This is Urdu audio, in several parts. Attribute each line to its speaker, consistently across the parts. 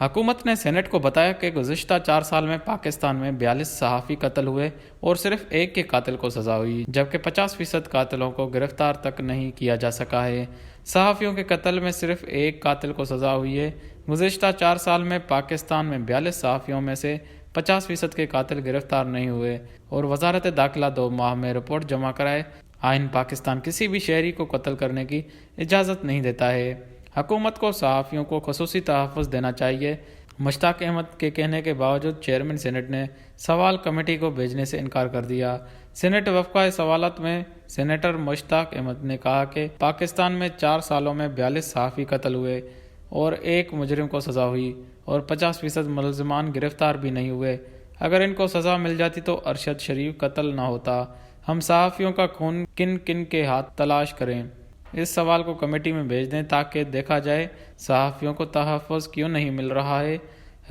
Speaker 1: حکومت نے سینٹ کو بتایا کہ گزشتہ 4 سال میں پاکستان میں 42 صحافی قتل ہوئے اور صرف ایک کے قاتل کو سزا ہوئی، جبکہ 50% قاتلوں کو گرفتار تک نہیں کیا جا سکا ہے۔ صحافیوں کے قتل میں صرف ایک قاتل کو سزا ہوئی ہے۔ گزشتہ 4 سال میں پاکستان میں 42 صحافیوں میں سے 50% کے قاتل گرفتار نہیں ہوئے اور وزارت داخلہ 2 ماہ میں رپورٹ جمع کرائے۔ آئین پاکستان کسی بھی شہری کو قتل کرنے کی اجازت نہیں دیتا ہے۔ حکومت کو صحافیوں کو خصوصی تحفظ دینا چاہیے۔ مشتاق احمد کے کہنے کے باوجود چیئرمین سینٹ نے سوال کمیٹی کو بھیجنے سے انکار کر دیا۔ سینٹ وفقہ سوالات میں سینیٹر مشتاق احمد نے کہا کہ پاکستان میں 4 سالوں میں 42 صحافی قتل ہوئے اور ایک مجرم کو سزا ہوئی اور 50% ملزمان گرفتار بھی نہیں ہوئے۔ اگر ان کو سزا مل جاتی تو ارشد شریف قتل نہ ہوتا۔ ہم صحافیوں کا خون کن کن کے ہاتھ تلاش کریں؟ اس سوال کو کمیٹی میں بھیج دیں تاکہ دیکھا جائے صحافیوں کو تحفظ کیوں نہیں مل رہا ہے۔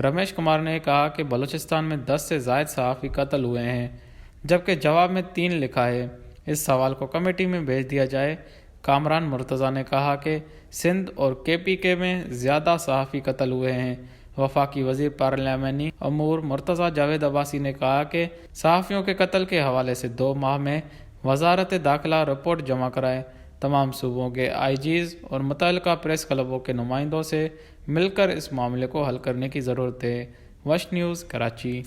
Speaker 1: رمیش کمار نے کہا کہ بلوچستان میں 10 سے زائد صحافی قتل ہوئے ہیں، جبکہ جواب میں 3 لکھا ہے۔ اس سوال کو کمیٹی میں بھیج دیا جائے۔ کامران مرتضیٰ نے کہا کہ سندھ اور KPK میں زیادہ صحافی قتل ہوئے ہیں۔ وفاقی وزیر پارلیمانی امور مرتضیٰ جاوید عباسی نے کہا کہ صحافیوں کے قتل کے حوالے سے 2 ماہ میں وزارت داخلہ رپورٹ جمع کرائے۔ تمام صوبوں کے IGs اور متعلقہ پریس کلبوں کے نمائندوں سے مل کر اس معاملے کو حل کرنے کی ضرورت ہے۔ وش نیوز، کراچی۔